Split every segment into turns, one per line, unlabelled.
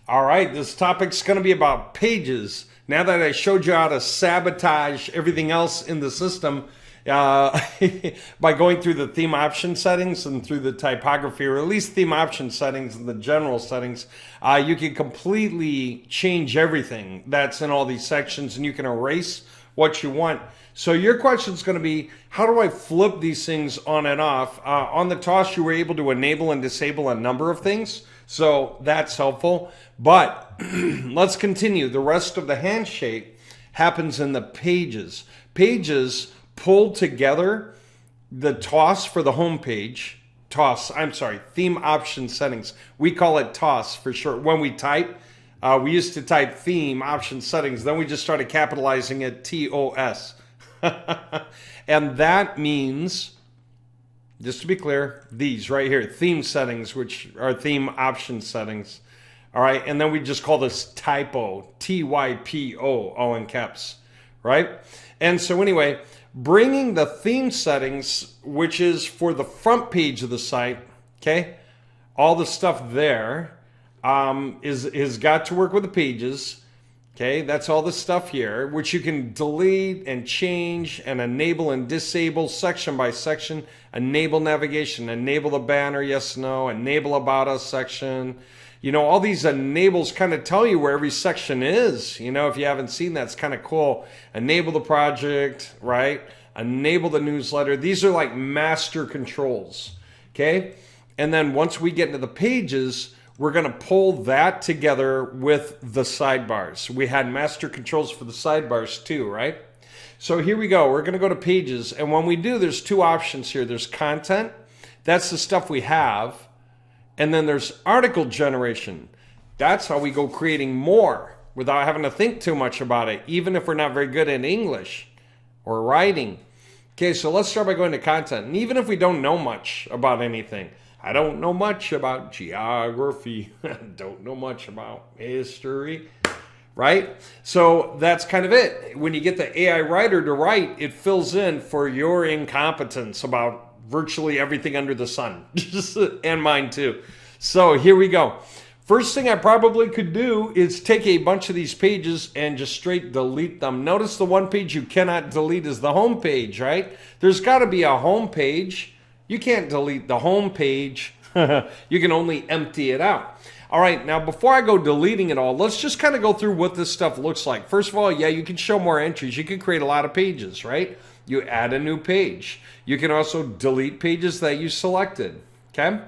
All right, this topic's going to be about pages. Now that I showed you how to sabotage everything else in the system by going through the theme option settings and through the typography, or at least theme option settings and the general settings, you can completely change everything that's in all these sections, and you can erase what you want. So your question is going to be, how do I flip these things on and off? On the T2HA, you were able to enable and disable a number of things, so that's helpful. But let's continue. The rest of the handshake happens in the pages. Pages pull together the T2HA for the home page. Theme option settings. We call it T2HA for short. When we type, we used to type theme option settings. Then we just started capitalizing it TOS. And that means, just to be clear, these right here, theme settings, which are theme option settings. All right, and then we just call this typo, TYPO, all in caps, right? And so anyway, bringing the theme settings, which is for the front page of the site, okay, all the stuff there is got to work with the pages. Okay, that's all the stuff here, which you can delete and change and enable and disable section by section. Enable navigation, enable the banner, yes, no, enable about us section. You know, all these enables kind of tell you where every section is. You know, if you haven't seen that, it's kind of cool. Enable the project, right? Enable the newsletter. These are like master controls, okay? And then once we get into the pages, we're going to pull that together with the sidebars. We had master controls for the sidebars too, right? So here we go. We're going to go to pages. And when we do, there's two options here. There's content. That's the stuff we have. And then there's article generation. That's how we go creating more without having to think too much about it, even if we're not very good at English or writing. Okay, so let's start by going to content. And even if we don't know much about anything, I don't know much about geography. Don't know much about history, right? So that's kind of it. When you get the AI writer to write, it fills in for your incompetence about virtually everything under the sun, and mine too. So here we go. First thing I probably could do is take a bunch of these pages and just straight delete them. Notice the one page you cannot delete is the home page, right? There's got to be a home page. You can't delete the home page. You can only empty it out. All right, now before I go deleting it all, let's just kind of go through what this stuff looks like. First of all, yeah, you can show more entries. You can create a lot of pages, right? You add a new page. You can also delete pages that you selected, okay?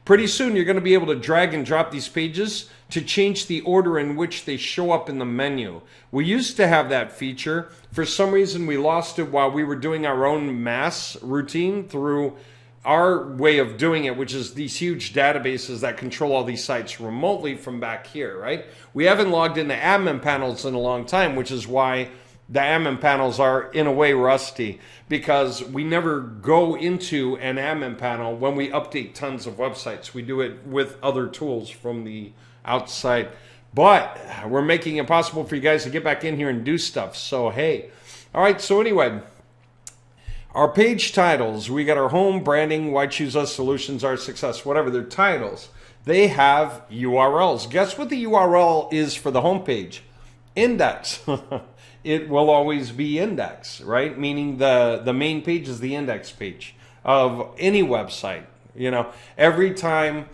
Pretty soon, you're going to be able to drag and drop these pages to change the order in which they show up in the menu. We used to have that feature. For some reason, we lost it while we were doing our own mass routine through our way of doing it, which is these huge databases that control all these sites remotely from back here, right? We haven't logged into admin panels in a long time, which is why the admin panels are in a way rusty, because we never go into an admin panel when we update tons of websites. We do it with other tools from the outside, but we're making it possible for you guys to get back in here and do stuff. So, hey, all right. So anyway, our page titles, we got our home, branding, why choose us, solutions, our success, whatever their titles. They have URLs. Guess what the URL is for the home page? Index. It will always be index, right? Meaning the main page is the index page of any website. You know, every time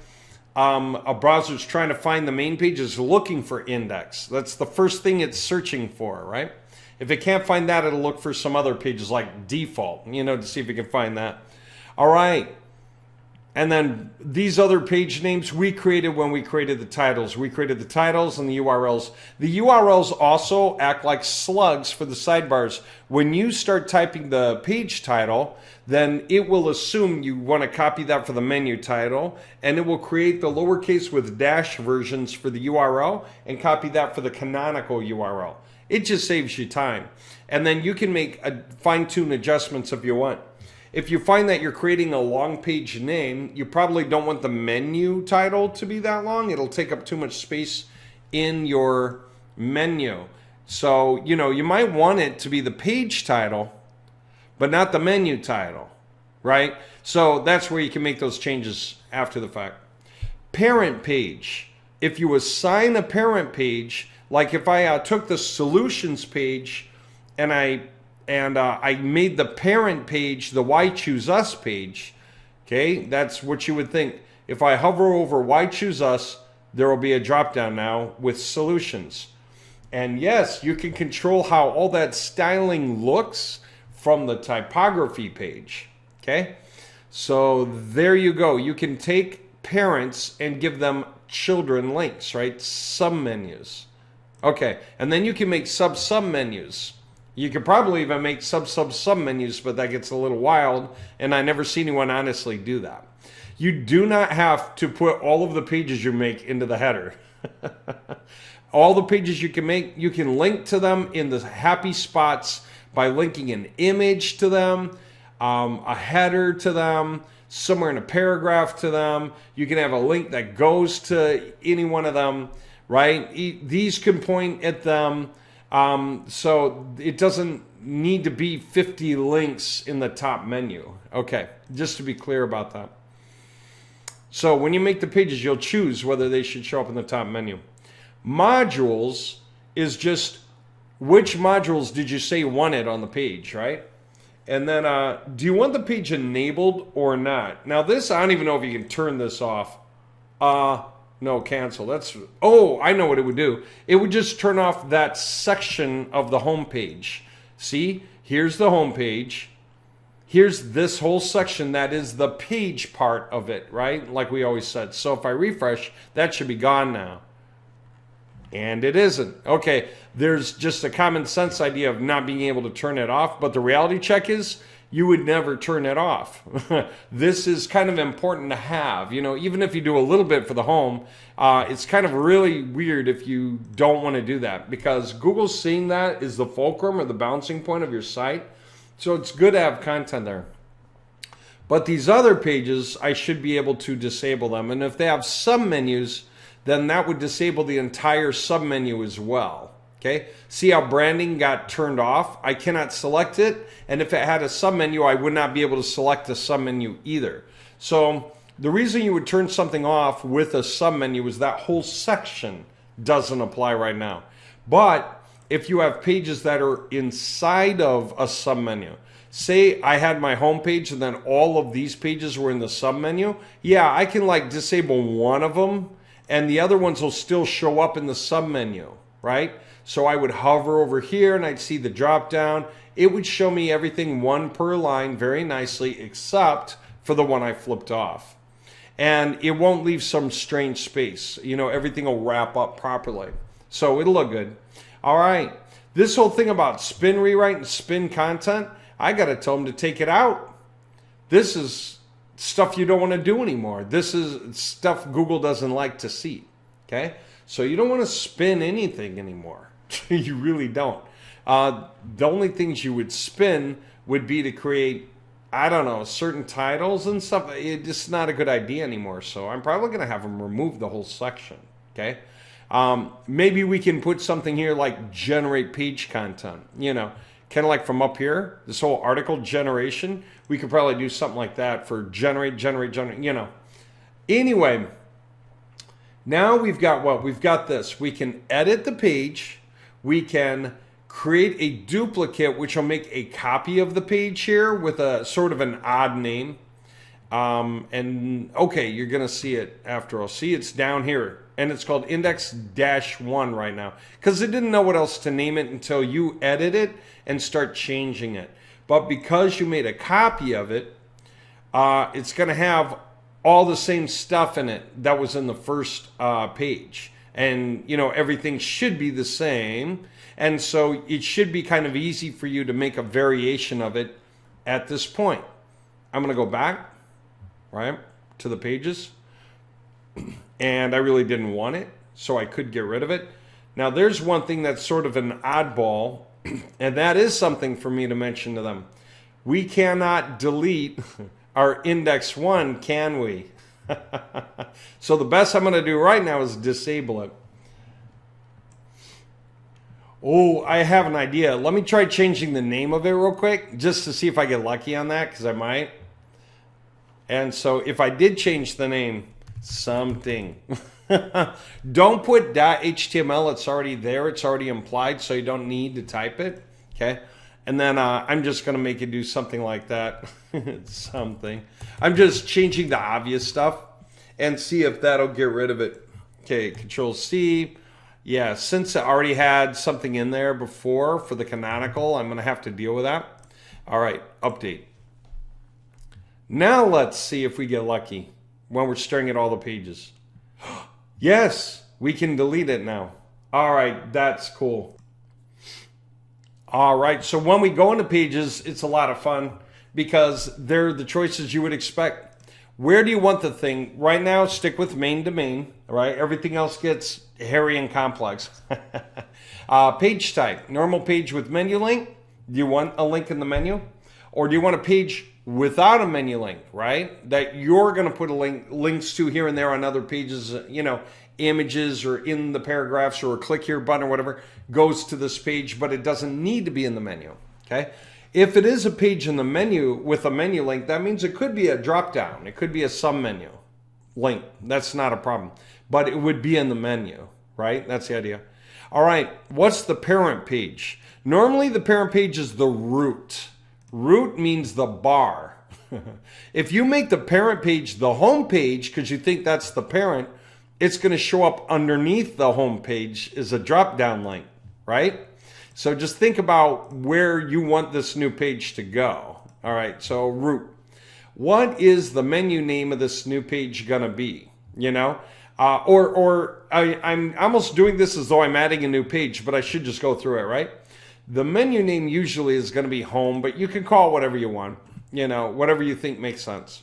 a browser's trying to find the main page, is looking for index. That's the first thing it's searching for, right? If it can't find that, it'll look for some other pages like default, you know, to see if it can find that. All right. And then these other page names we created when we created the titles. We created the titles and the URLs. The URLs also act like slugs for the sidebars. When you start typing the page title, then it will assume you want to copy that for the menu title, and it will create the lowercase with dash versions for the URL and copy that for the canonical URL. It just saves you time. And then you can make fine-tune adjustments if you want. If you find that you're creating a long page name, you probably don't want the menu title to be that long. It'll take up too much space in your menu. So, you know, you might want it to be the page title, but not the menu title, right? So that's where you can make those changes after the fact. Parent page. if you assign a parent page, like if I took the solutions page and I made the parent page the Why Choose Us page, okay, that's what you would think. If I hover over Why Choose Us, there will be a drop down now with solutions. And yes, you can control how all that styling looks from the typography page, okay? So there you go. You can take parents and give them children links, right? Submenus. Okay, and then you can make sub-submenus. You could probably even make sub-sub-submenus, but that gets a little wild, and I never see anyone honestly do that. You do not have to put all of the pages you make into the header. All the pages you can make, you can link to them in the happy spots by linking an image to them, a header to them, somewhere in a paragraph to them. You can have a link that goes to any one of them, right? These can point at them. So it doesn't need to be 50 links in the top menu. Okay, just to be clear about that. So when you make the pages, you'll choose whether they should show up in the top menu. Modules is just which modules did you say wanted on the page, right? And then do you want the page enabled or not? Now this, I don't even know if you can turn this off. No, cancel. Oh, I know what it would do. It would just turn off that section of the home page. See, here's the home page. Here's this whole section that is the page part of it, right? Like we always said. So if I refresh, that should be gone now. And it isn't. Okay, there's just a common sense idea of not being able to turn it off, but the reality check is you would never turn it off. This is kind of important to have. You know, even if you do a little bit for the home, it's kind of really weird if you don't want to do that, because Google's seeing that is the fulcrum or the bouncing point of your site. So it's good to have content there. But these other pages, I should be able to disable them. And if they have submenus, then that would disable the entire submenu as well. Okay, see how branding got turned off? I cannot select it, and if it had a submenu, I would not be able to select the submenu either. So the reason you would turn something off with a submenu is that whole section doesn't apply right now. But if you have pages that are inside of a submenu, say I had my home page and then all of these pages were in the submenu, yeah, I can like disable one of them and the other ones will still show up in the submenu, right? So I would hover over here and I'd see the drop down. It would show me everything one per line very nicely, except for the one I flipped off. And it won't leave some strange space. You know, everything will wrap up properly. So it'll look good. All right. This whole thing about spin rewrite and spin content, I got to tell them to take it out. This is stuff you don't want to do anymore. This is stuff Google doesn't like to see. Okay? So you don't want to spin anything anymore. You really don't. The only things you would spin would be to create, I don't know, certain titles and stuff. It's just not a good idea anymore. So I'm probably going to have them remove the whole section. Okay. Maybe we can put something here like generate page content, you know, kind of like from up here, this whole article generation. We could probably do something like that for generate, you know. Anyway, now we've got what? We've got this. We can edit the page. We can create a duplicate, which will make a copy of the page here with a sort of an odd name. And okay, you're going to see it after all. See, it's down here. And it's called index-1 right now. Because it didn't know what else to name it until you edit it and start changing it. But because you made a copy of it, it's going to have all the same stuff in it that was in the first page. And, you know, everything should be the same. And so it should be kind of easy for you to make a variation of it at this point. I'm going to go back, right, to the pages. And I really didn't want it, so I could get rid of it. Now, there's one thing that's sort of an oddball, and that is something for me to mention to them. We cannot delete our index-1, can we? So the best I'm going to do right now is disable it. Oh, I have an idea. Let me try changing the name of it real quick, just to see if I get lucky on that, because I might. And so if I did change the name, something. Don't put .html. It's already there. It's already implied, so you don't need to type it. Okay. And then I'm just going to make it do something like that. Something. I'm just changing the obvious stuff and see if that'll get rid of it. Okay, Control C. Yeah, since it already had something in there before for the canonical, I'm going to have to deal with that. All right, update. Now let's see if we get lucky when we're staring at all the pages. Yes, we can delete it now. All right, that's cool. All right, so when we go into pages, it's a lot of fun because they're the choices you would expect. Where do you want the thing? Right now, stick with main to main, right? Everything else gets hairy and complex. Page type, normal page with menu link. Do you want a link in the menu? Or do you want a page without a menu link, right? That you're going to put links to here and there on other pages, you know, images or in the paragraphs or a click here button or whatever goes to this page, but it doesn't need to be in the menu, okay? If it is a page in the menu with a menu link, that means it could be a drop down. It could be a sub menu link. That's not a problem, but it would be in the menu, right? That's the idea. All right, what's the parent page? Normally the parent page is the root. Root means the bar. If you make the parent page the home page because you think that's the parent, it's going to show up underneath the home page as a drop down link, right? So just think about where you want this new page to go. All right, so root. What is the menu name of this new page going to be? You know, I'm almost doing this as though I'm adding a new page, but I should just go through it, right? The menu name usually is going to be home, but you can call it whatever you want, you know, whatever you think makes sense.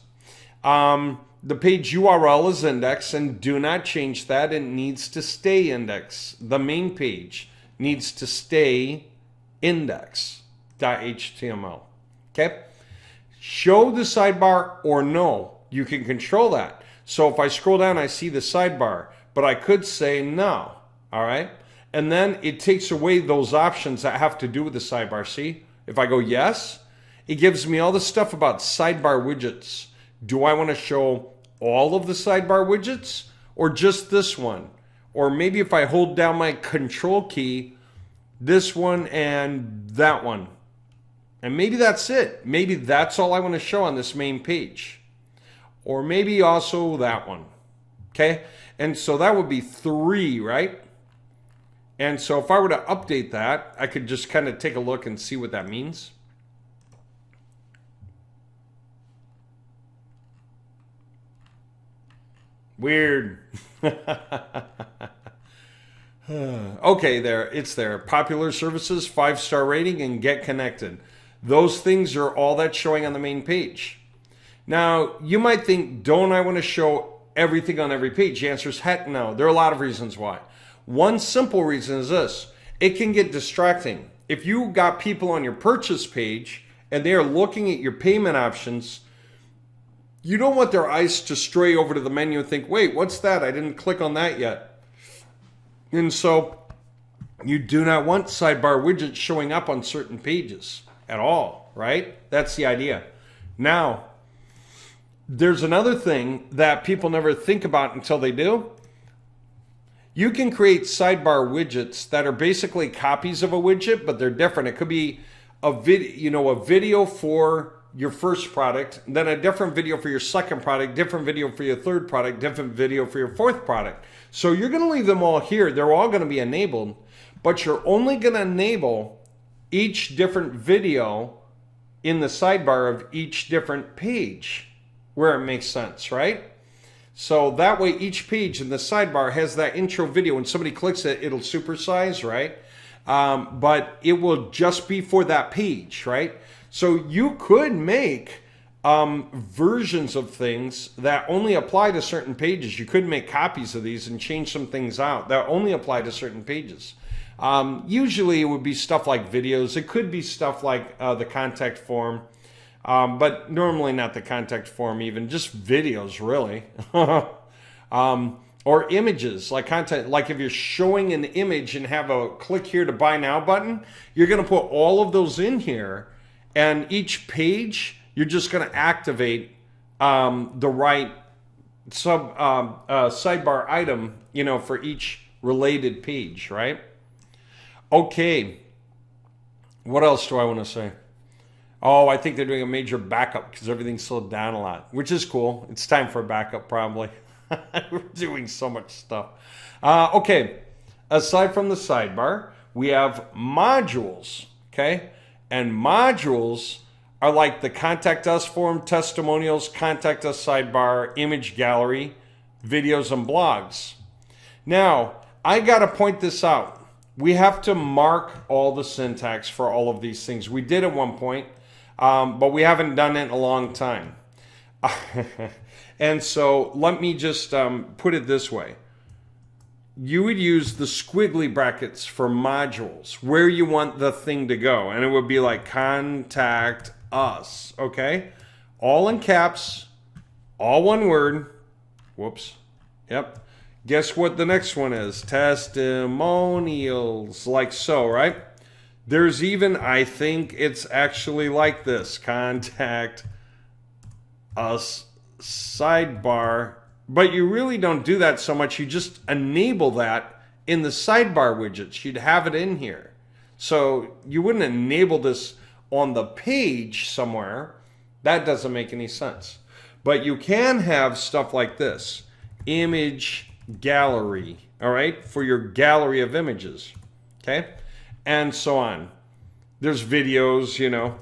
The page URL is index, and do not change that. It needs to stay index. The main page needs to stay index.html. Okay? Show the sidebar or no. You can control that. So if I scroll down, I see the sidebar, but I could say no. All right? And then it takes away those options that have to do with the sidebar. See? If I go yes, it gives me all the stuff about sidebar widgets. Do I want to show all of the sidebar widgets or just this one? Or maybe if I hold down my control key, this one and that one. And maybe that's it. Maybe that's all I want to show on this main page. Or maybe also that one. Okay? And so that would be 3, right? And so if I were to update that, I could just kind of take a look and see what that means. Weird. Okay, it's there. Popular services, 5-star rating, and get connected. Those things are all that's showing on the main page. Now, you might think, don't I want to show everything on every page? The answer is heck no. There are a lot of reasons why. One simple reason is this. It can get distracting. If you got people on your purchase page and they are looking at your payment options, you don't want their eyes to stray over to the menu and think, wait, what's that? I didn't click on that yet. And so you do not want sidebar widgets showing up on certain pages at all, right? That's the idea. Now, there's another thing that people never think about until they do. You can create sidebar widgets that are basically copies of a widget, but they're different. It could be a video for your first product, then a different video for your second product, different video for your third product, different video for your fourth product. So you're going to leave them all here. They're all going to be enabled, but you're only going to enable each different video in the sidebar of each different page where it makes sense, right? So that way each page in the sidebar has that intro video. When somebody clicks it, it'll supersize, right? But it will just be for that page, right? So you could make versions of things that only apply to certain pages. You could make copies of these and change some things out that only apply to certain pages. Usually it would be stuff like videos. It could be stuff like the contact form. But normally not the contact form even, just videos really. Or images, like content, like if you're showing an image and have a click here to buy now button, you're gonna put all of those in here, and each page, you're just gonna activate the right sidebar item, you know, for each related page, right? Okay. What else do I want to say? Oh, I think they're doing a major backup because everything's slowed down a lot, which is cool. It's time for a backup, probably. We're doing so much stuff. Okay. Aside from the sidebar, we have modules, okay? And modules are like the contact us form, testimonials, contact us sidebar, image gallery, videos, and blogs. Now, I got to point this out. We have to mark all the syntax for all of these things. We did at one point, but we haven't done it in a long time. And so let me just put it this way. You would use the squiggly brackets for modules, where you want the thing to go. And it would be like contact us, okay? All in caps, all one word. Whoops. Yep. Guess what the next one is? Testimonials, like so, right? There's even, I think it's actually like this. Contact us sidebar. But you really don't do that so much. You just enable that in the sidebar widgets. You'd have it in here. So you wouldn't enable this on the page somewhere. That doesn't make any sense. But you can have stuff like this. Image gallery, all right, for your gallery of images, okay? And so on. There's videos, you know.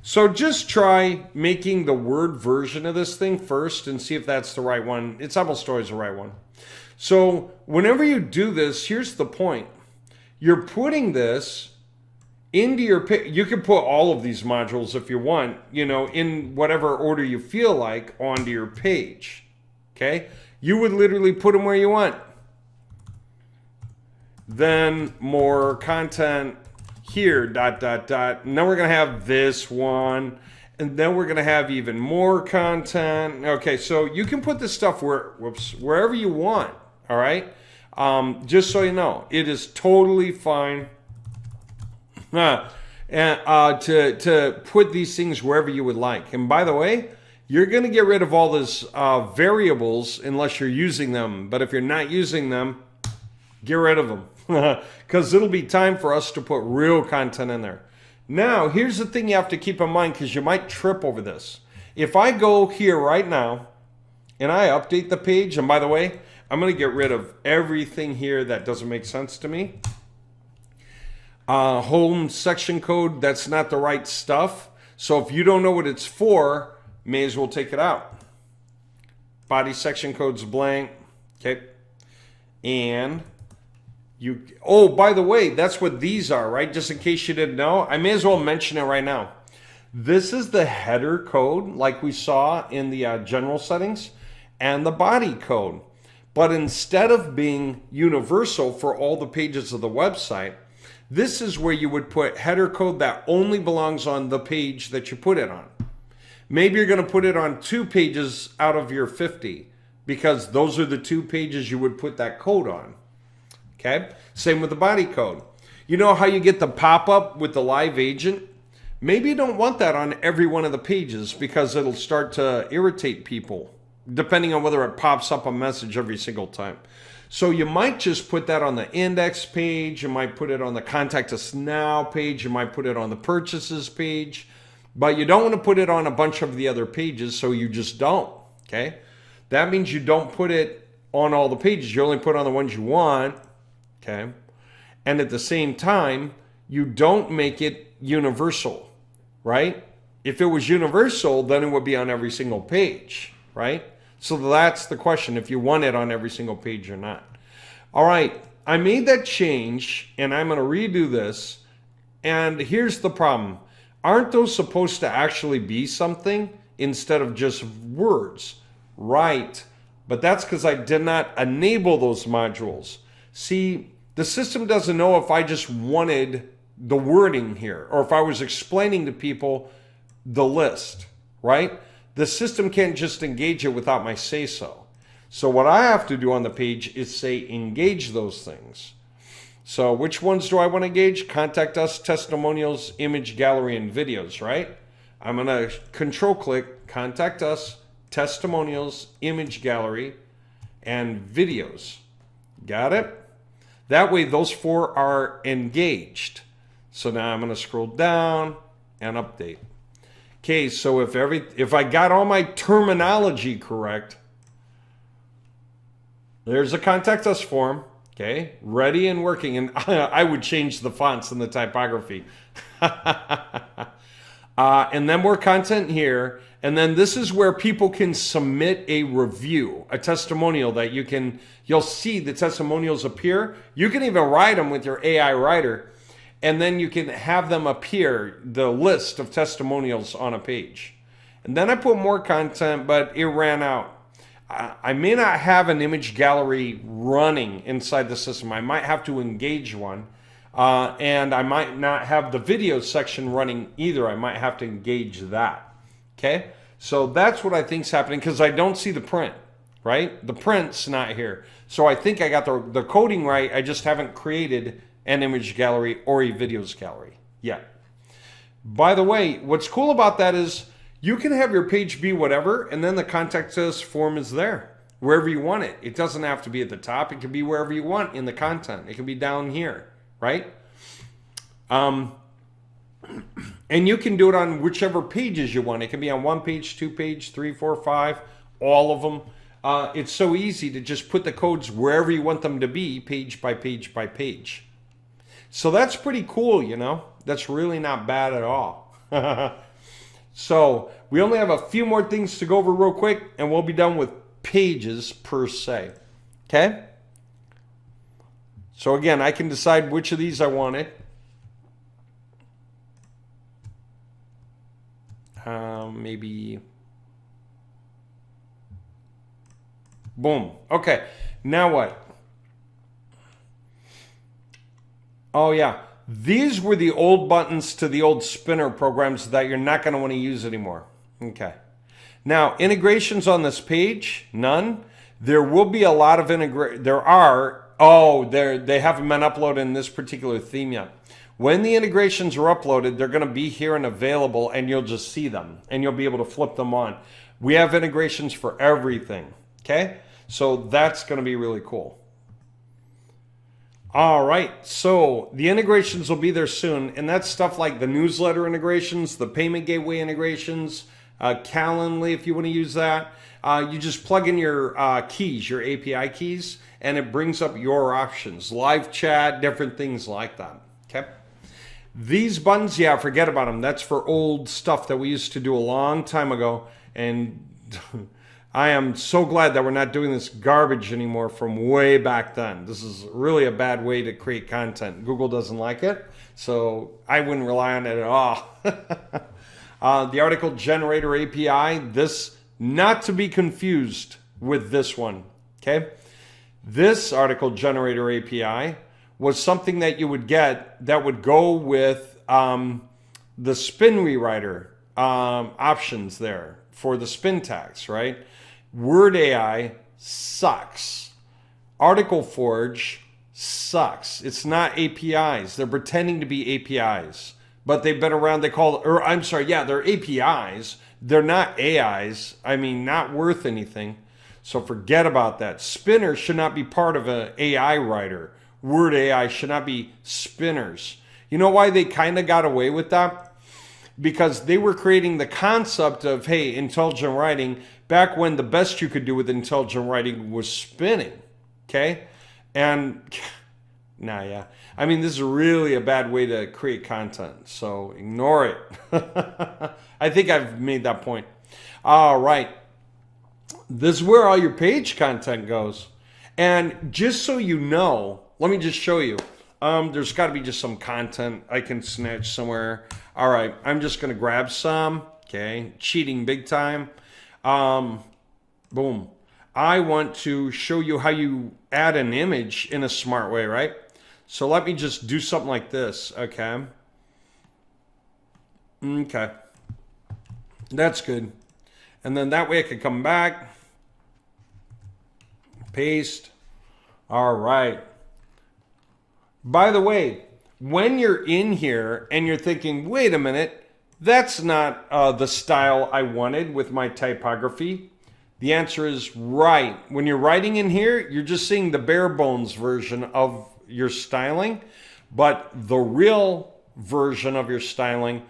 So just try making the Word version of this thing first and see if that's the right one. It's almost always the right one. So whenever you do this, here's the point. You're putting this into your page. You can put all of these modules if you want, you know, in whatever order you feel like onto your page, okay? You would literally put them where you want. Then more content here, dot, dot, dot. And then we're going to have this one. And then we're going to have even more content. Okay, so you can put this stuff wherever you want, all right? Just so you know, it is totally fine to put these things wherever you would like. And by the way, you're going to get rid of all these variables unless you're using them. But if you're not using them, get rid of them. Because it'll be time for us to put real content in there. Now, here's the thing you have to keep in mind because you might trip over this. If I go here right now and I update the page, and by the way, I'm going to get rid of everything here that doesn't make sense to me. Home section code, that's not the right stuff. So if you don't know what it's for, may as well take it out. Body section code's blank. Okay. And oh, by the way, that's what these are, right? Just in case you didn't know, I may as well mention it right now. This is the header code like we saw in the general settings and the body code. But instead of being universal for all the pages of the website, this is where you would put header code that only belongs on the page that you put it on. Maybe you're going to put it on 2 pages out of your 50 because those are the 2 pages you would put that code on. Okay? Same with the body code. You know how you get the pop-up with the live agent? Maybe you don't want that on every one of the pages because it'll start to irritate people, depending on whether it pops up a message every single time. So you might just put that on the index page. You might put it on the Contact Us Now page. You might put it on the Purchases page. But you don't want to put it on a bunch of the other pages, so you just don't. Okay? That means you don't put it on all the pages. You only put it on the ones you want. Okay? And at the same time, you don't make it universal, right? If it was universal, then it would be on every single page, right? So that's the question, if you want it on every single page or not. All right, I made that change, and I'm going to redo this. And here's the problem. Aren't those supposed to actually be something instead of just words? Right, but that's because I did not enable those modules. See, the system doesn't know if I just wanted the wording here or if I was explaining to people the list, right? The system can't just engage it without my say-so. So what I have to do on the page is say engage those things. So which ones do I want to engage? Contact us, testimonials, image gallery, and videos, right? I'm going to control click, contact us, testimonials, image gallery, and videos. Got it? That way those 4 are engaged. So now I'm going to scroll down and update. Okay, so if I got all my terminology correct, there's a contact us form. Okay, ready and working. And I would change the fonts and the typography. And then more content here. And then this is where people can submit a review, a testimonial that you'll see the testimonials appear. You can even write them with your AI writer. And then you can have them appear, the list of testimonials on a page. And then I put more content, but it ran out. I may not have an image gallery running inside the system. I might have to engage one. And I might not have the video section running either. I might have to engage that. Okay? So that's what I think is happening because I don't see the print, right? The print's not here. So I think I got the coding right. I just haven't created an image gallery or a videos gallery yet. By the way, what's cool about that is you can have your page be whatever, and then the contact us form is there, wherever you want it. It doesn't have to be at the top. It can be wherever you want in the content. It can be down here, right? And you can do it on whichever pages you want. It can be on 1 page, 2 page, 3, 4, 5, all of them. It's so easy to just put the codes wherever you want them to be, page by page by page. So that's pretty cool, you know. That's really not bad at all. So we only have a few more things to go over real quick, and we'll be done with pages per se. Okay? So again, I can decide which of these I wanted. Maybe. Boom. Okay. Now what? Oh yeah. These were the old buttons to the old spinner programs that you're not going to want to use anymore. Okay. Now, integrations on this page, none. There will be a lot of There are. Oh, they haven't been uploaded in this particular theme yet. When the integrations are uploaded, they're going to be here and available, and you'll just see them, and you'll be able to flip them on. We have integrations for everything. Okay? So that's going to be really cool. All right, so the integrations will be there soon, and that's stuff like the newsletter integrations, the payment gateway integrations, Calendly if you want to use that. You just plug in your keys, your API keys, and it brings up your options, live chat, different things like that. Okay. These buttons, yeah, forget about them. That's for old stuff that we used to do a long time ago, and I am so glad that we're not doing this garbage anymore from way back then. This is really a bad way to create content. Google doesn't like it, so I wouldn't rely on it at all. The article generator API, this not to be confused with this one, okay? This article generator API was something that you would get that would go with the spin rewriter options there for the spin tags, right? Word AI sucks. Article Forge sucks. It's not APIs. They're pretending to be APIs, but they've been around. They're APIs. They're not AIs. I mean, not worth anything. So forget about that. Spinner should not be part of an AI writer. Word AI should not be spinners. You know why they kind of got away with that? Because they were creating the concept of, hey, intelligent writing, back when the best you could do with intelligent writing was spinning, okay? And, yeah. I mean, this is really a bad way to create content, so ignore it. I think I've made that point. All right. This is where all your page content goes. And just so you know, let me just show you. There's got to be just some content I can snatch somewhere. All right, I'm just going to grab some. Okay, cheating big time. Boom. I want to show you how you add an image in a smart way, right? So let me just do something like this, okay? Okay. That's good. And then that way I can come back. Paste. All right. By the way, when you're in here and you're thinking, wait a minute, that's not the style I wanted with my typography, The answer is right. When you're writing in here, you're just seeing the bare bones version of your styling, but the real version of your styling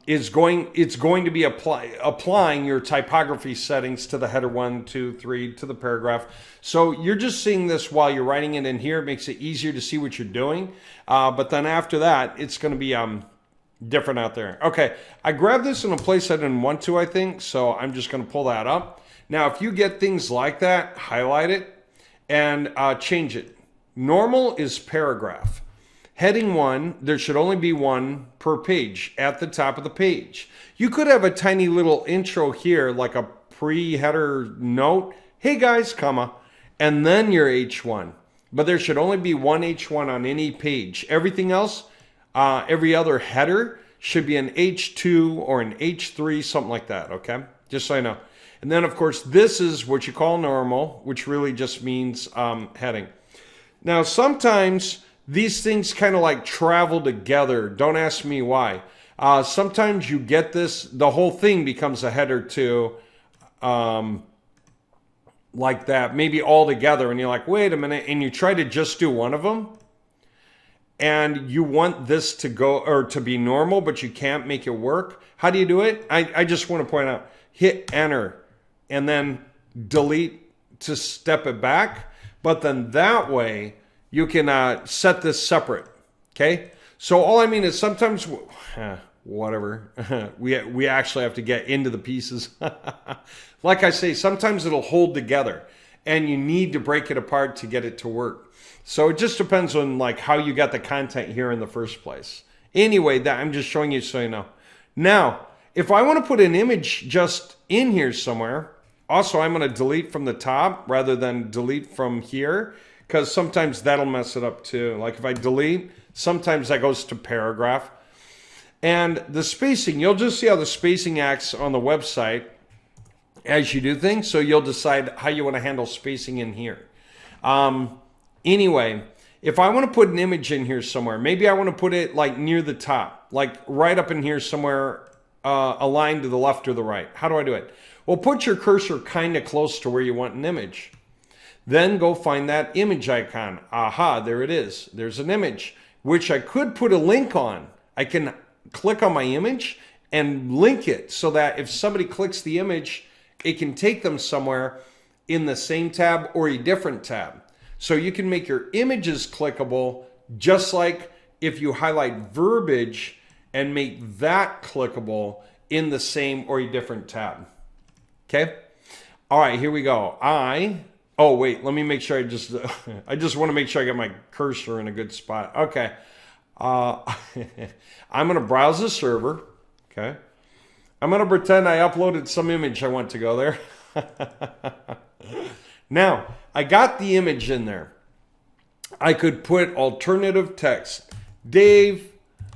it's going to be applying your typography settings to the header 1, 2, 3, to the paragraph. So you're just seeing this while you're writing it in here. It makes it easier to see what you're doing. But then after that, it's going to be different out there. Okay, I grabbed this in a place I didn't want to, I think, so I'm just going to pull that up. Now, if you get things like that, highlight it and change it. Normal is paragraph. Heading 1, there should only be one per page at the top of the page. You could have a tiny little intro here, like a pre-header note. Hey guys, comma, and then your H1. But there should only be one H1 on any page. Everything else, every other header should be an H2 or an H3, something like that, okay? Just so you know. And then, of course, this is what you call normal, which really just means heading. Now, sometimes these things kind of like travel together. Don't ask me why. Sometimes you get this, the whole thing becomes a header too, like that, maybe all together. And you're like, wait a minute. And you try to just do one of them. And you want this to go or to be normal, but you can't make it work. How do you do it? I just want to point out, hit enter and then delete to step it back. But then that way, you can set this separate, okay? So all I mean is sometimes, whatever, we actually have to get into the pieces. Like I say, sometimes it'll hold together and you need to break it apart to get it to work. So it just depends on like how you got the content here in the first place. Anyway, that I'm just showing you so you know. Now, if I want to put an image just in here somewhere, also I'm going to delete from the top rather than delete from here, because sometimes that'll mess it up too. Like if I delete, sometimes that goes to paragraph. And the spacing, you'll just see how the spacing acts on the website as you do things. So you'll decide how you want to handle spacing in here. Anyway, if I want to put an image in here somewhere, maybe I want to put it like near the top, like right up in here somewhere, aligned to the left or the right. How do I do it? Well, put your cursor kind of close to where you want an image. Then go find that image icon. Aha, there it is. There's an image, which I could put a link on. I can click on my image and link it so that if somebody clicks the image, it can take them somewhere in the same tab or a different tab. So you can make your images clickable, just like if you highlight verbiage and make that clickable in the same or a different tab. Okay? All right, here we go. Oh, wait, let me make sure I just want to make sure I get my cursor in a good spot. Okay. I'm going to browse the server. Okay. I'm going to pretend I uploaded some image I want to go there. Now, I got the image in there. I could put alternative text. Dave,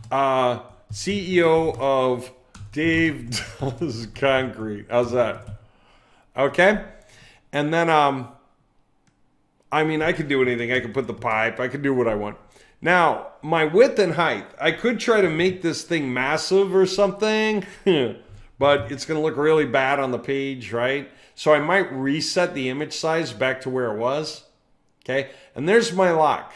CEO of Dave Does Concrete. How's that? Okay. And then, I mean, I could do anything. I could put the pipe. I could do what I want. Now, my width and height. I could try to make this thing massive or something, but it's going to look really bad on the page, right? So I might reset the image size back to where it was. Okay, and there's my lock.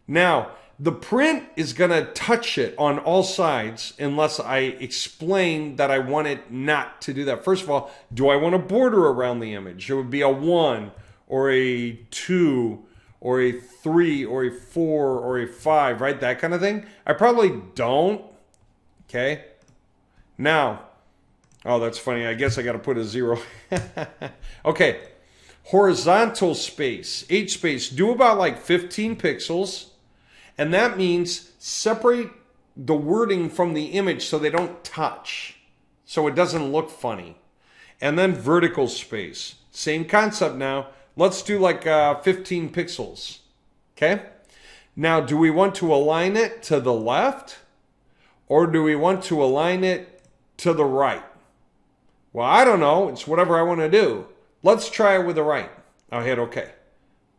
Now, the print is going to touch it on all sides unless I explain that I want it not to do that. First of all, do I want a border around the image? It would be a 1 or a 2 or a 3 or a 4 or a 5, right? That kind of thing. I probably don't. Okay. Now, oh, that's funny. I guess I got to put a 0. Okay. Horizontal space, H space, do about like 15 pixels. And that means separate the wording from the image so they don't touch, so it doesn't look funny. And then vertical space, same concept now. Let's do like 15 pixels, okay? Now, do we want to align it to the left or do we want to align it to the right? Well, I don't know. It's whatever I want to do. Let's try it with the right. I'll hit OK.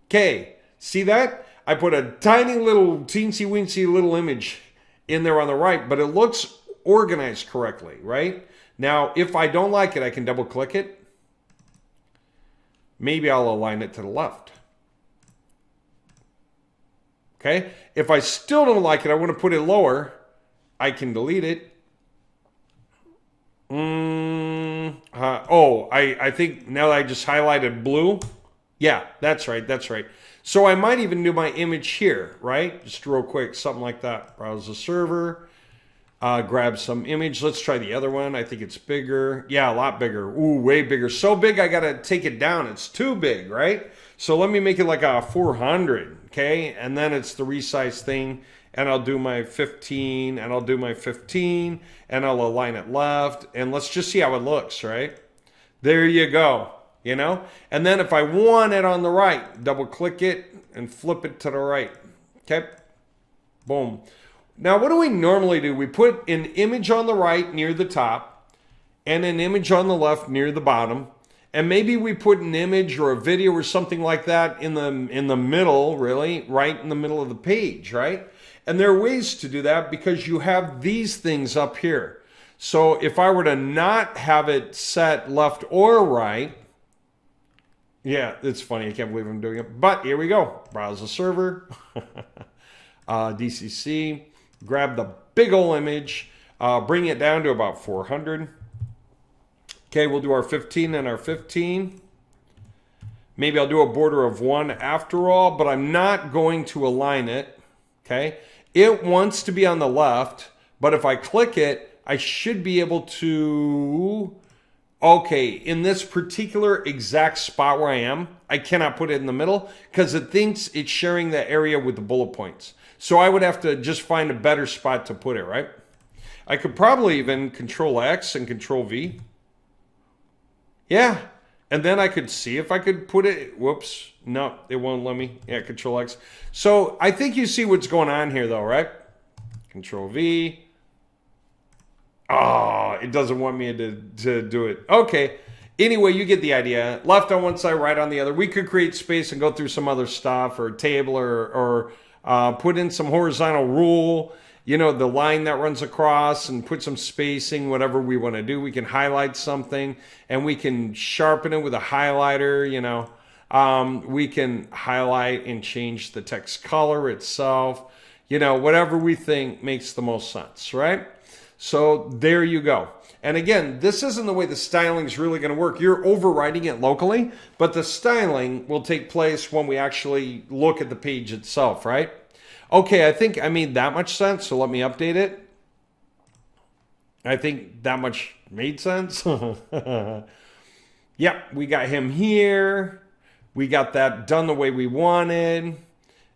Okay, see that? I put a tiny little teensy-weensy little image in there on the right, but it looks organized correctly, right? Now, if I don't like it, I can double-click it. maybe I'll align it to the left. Okay, if I still don't like it, I want to put it lower, I can delete it. I think now that I just highlighted blue, yeah, that's right, that's right. So I might even do my image here, right? Just real quick, something like that. Browse the server, grab some image. Let's try the other one. I think it's bigger. Yeah, a lot bigger. Ooh, way bigger. So big, I got to take it down. It's too big, right? So let me make it like a 400, okay? And then it's the resize thing. And I'll do my 15, and I'll do my 15, and I'll align it left. And let's just see how it looks, right? There you go, you know? And then if I want it on the right, double click it and flip it to the right, okay? Boom. Now, what do we normally do? We put an image on the right near the top and an image on the left near the bottom. And maybe we put an image or a video or something like that in the middle, really, right in the middle of the page, right? And there are ways to do that because you have these things up here. So if I were to not have it set left or right, yeah, it's funny. I can't believe I'm doing it. But here we go. Browse the server, DCC, grab the big old image, bring it down to about 400. Okay, we'll do our 15 and our 15. Maybe I'll do a border of 1 after all, but I'm not going to align it. Okay, it wants to be on the left, but if I click it, I should be able to, okay, in this particular exact spot where I am, I cannot put it in the middle because it thinks it's sharing that area with the bullet points. So I would have to just find a better spot to put it, right? I could probably even Control X and Control V. Yeah, and then I could see if I could put it, whoops, no, it won't let me. Yeah, Control X. So I think you see what's going on here though, right? Control V. Oh, it doesn't want me to do it. Okay, anyway, you get the idea. Left on one side, right on the other. We could create space and go through some other stuff or table or put in some horizontal rule, you know, the line that runs across and put some spacing, whatever we want to do. We can highlight something and we can sharpen it with a highlighter, you know. We can highlight and change the text color itself, you know, whatever we think makes the most sense, right? So there you go. And again, this isn't the way the styling is really going to work. You're overriding it locally, but the styling will take place when we actually look at the page itself, right? Okay, I think I made that much sense, so let me update it. I think that much made sense. Yep, we got him here. We got that done the way we wanted.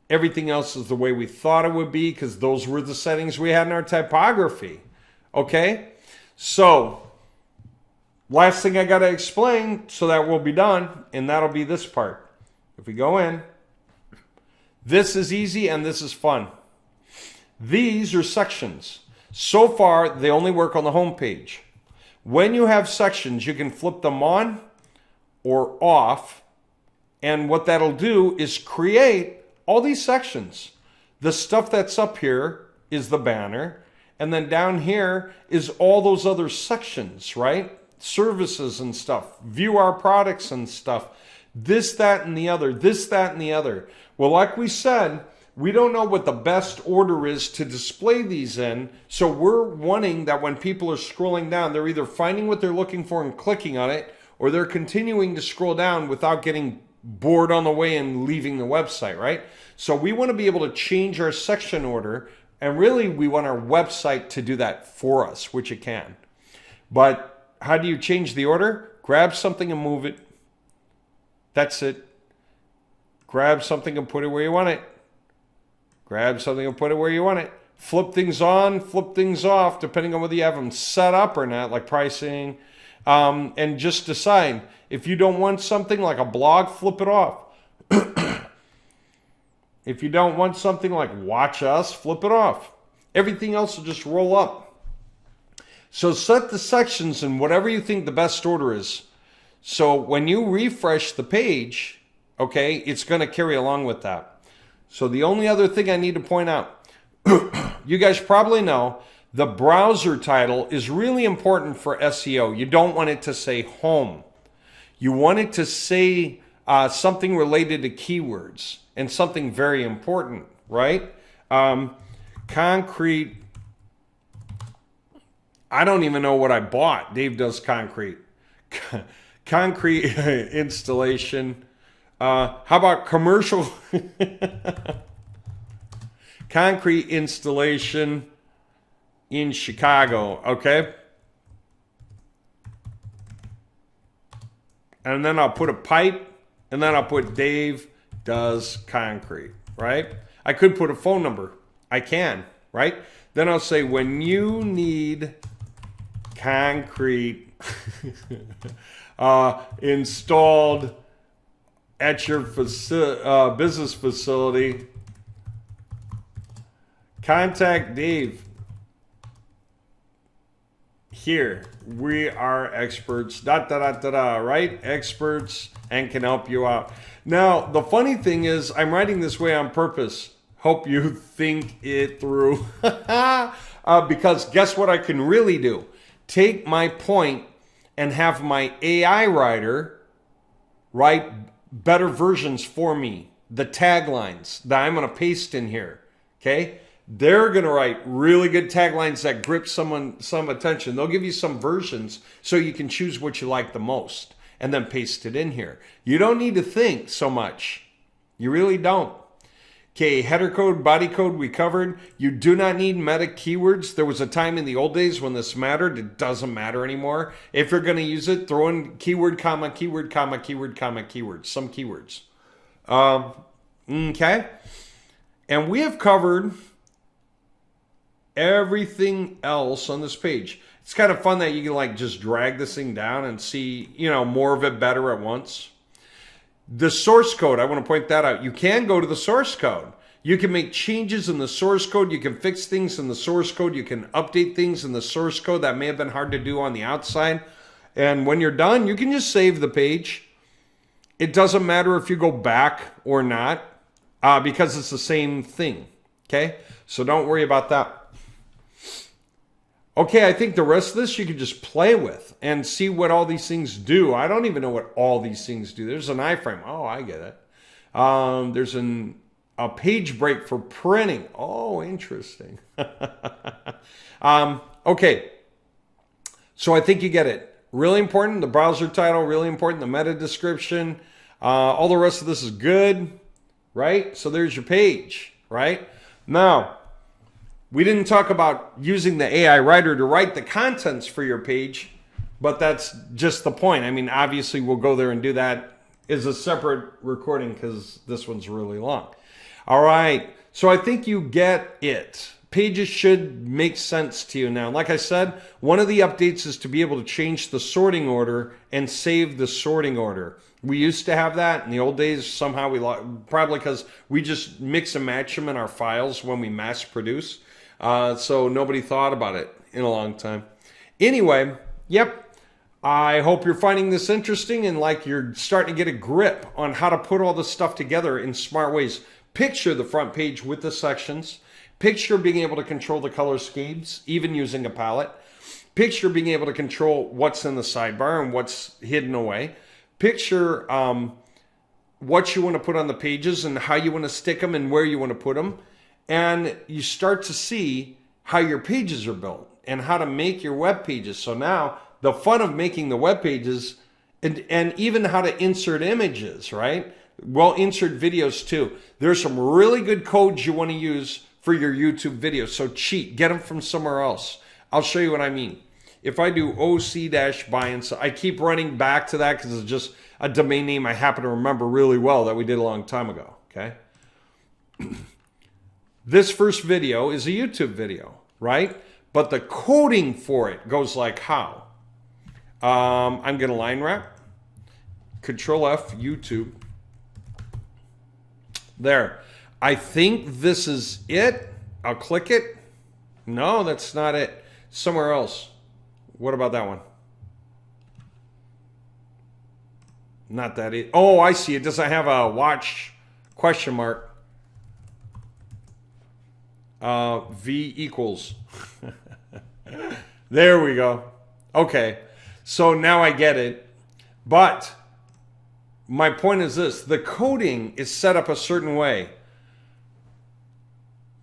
Everything else is the way we thought it would be because those were the settings we had in our typography. Okay, so last thing I got to explain, so that we'll be done, and that'll be this part. If we go in, this is easy and this is fun. These are sections. So far, they only work on the home page. When you have sections, you can flip them on or off, and what that'll do is create all these sections. The stuff that's up here is the banner. And then down here is all those other sections, right? Services and stuff, view our products and stuff, this, that, and the other, this, that, and the other. Well, like we said, we don't know what the best order is to display these in. So we're wanting that when people are scrolling down, they're either finding what they're looking for and clicking on it, or they're continuing to scroll down without getting bored on the way and leaving the website, right? So we want to be able to change our section order. And really, we want our website to do that for us, which it can. But how do you change the order? Grab something and move it. That's it. Grab something and put it where you want it. Grab something and put it where you want it. Flip things on, flip things off, depending on whether you have them set up or not, like pricing. And just decide. If you don't want something like a blog, flip it off. If you don't want something like watch us, flip it off. Everything else will just roll up. So set the sections in whatever you think the best order is. So when you refresh the page, okay, it's going to carry along with that. So the only other thing I need to point out, you guys probably know the browser title is really important for SEO. You don't want it to say home. You want it to say something related to keywords and something very important, right? Concrete. I don't even know what I bought. Dave does concrete. Concrete installation. How about commercial? Concrete installation in Chicago, okay? And then I'll put a pipe, and then I'll put Dave does concrete, right? I could put a phone number. I can, right? Then I'll say, when you need concrete installed at your business facility, contact Dave. Here, we are experts, right? Experts, and can help you out. Now, the funny thing is, I'm writing this way on purpose. Hope you think it through. Because guess what I can really do? Take my point and have my AI writer write better versions for me. The taglines that I'm going to paste in here, okay? They're going to write really good taglines that grip some attention. They'll give you some versions so you can choose what you like the most and then paste it in here. You don't need to think so much. You really don't. Okay, header code, body code, we covered. You do not need meta keywords. There was a time in the old days when this mattered. It doesn't matter anymore. If you're going to use it, throw in keyword, comma, keyword, comma, keyword, comma, keywords. Some keywords. Okay. And we have covered everything else on this page. It's kind of fun that you can like just drag this thing down and see, more of it better at once. The source code, I want to point that out. You can go to the source code. You can make changes in the source code. You can fix things in the source code. You can update things in the source code that may have been hard to do on the outside. And when you're done, you can just save the page. It doesn't matter if you go back or not, because it's the same thing. Okay? So don't worry about that. Okay, I think the rest of this you can just play with and see what all these things do. I don't even know what all these things do. There's an iframe. Oh, I get it. There's a page break for printing. Oh, interesting. Okay, so I think you get it. Really important, the browser title, really important, the meta description. All the rest of this is good, right? So there's your page, right? Now, we didn't talk about using the AI writer to write the contents for your page, but that's just the point. I mean, obviously, we'll go there and do that as a separate recording because this one's really long. All right, so I think you get it. Pages should make sense to you now. Like I said, one of the updates is to be able to change the sorting order and save the sorting order. We used to have that in the old days. Somehow we probably because we just mix and match them in our files when we mass produce. So nobody thought about it in a long time. Anyway, yep. I hope you're finding this interesting and like you're starting to get a grip on how to put all this stuff together in smart ways. Picture the front page with the sections. Picture being able to control the color schemes, even using a palette. Picture being able to control what's in the sidebar and what's hidden away. Picture what you want to put on the pages and how you want to stick them and where you want to put them. And you start to see how your pages are built and how to make your web pages. So now the fun of making the web pages and even how to insert images, right? Well, insert videos too. There's some really good codes you want to use for your YouTube videos. So cheat, get them from somewhere else. I'll show you what I mean. If I do OC-buy and sell, I keep running back to that because it's just a domain name I happen to remember really well that we did a long time ago, okay? This first video is a YouTube video, right? But the coding for it goes like how? I'm going to line wrap. Control F, YouTube. There. I think this is it. I'll click it. No, that's not it. Somewhere else. What about that one? Not that it. Oh, I see. It doesn't have a watch question mark. V equals. There we go. Okay. So now I get it. But my point is this: the coding is set up a certain way.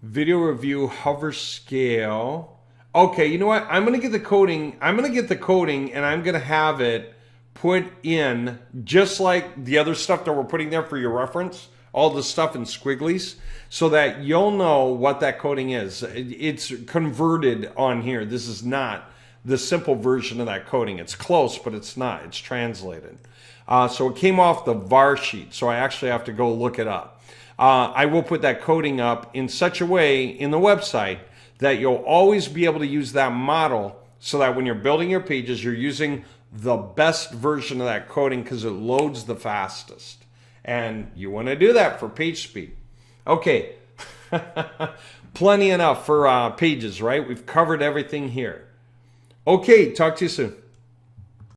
Video review, hover scale. Okay, you know what? I'm gonna get the coding. I'm gonna get the coding, and I'm gonna have it put in just like the other stuff that we're putting there for your reference. All the stuff in squigglies, so that you'll know what that coding is. It's converted on here. This is not the simple version of that coding. It's close, but it's not. It's translated. So it came off the var sheet, so I actually have to go look it up. I will put that coding up in such a way in the website that you'll always be able to use that model, so that when you're building your pages, you're using the best version of that coding because it loads the fastest. And you want to do that for page speed. Okay, plenty enough for pages, right? We've covered everything here. Okay, talk to you soon.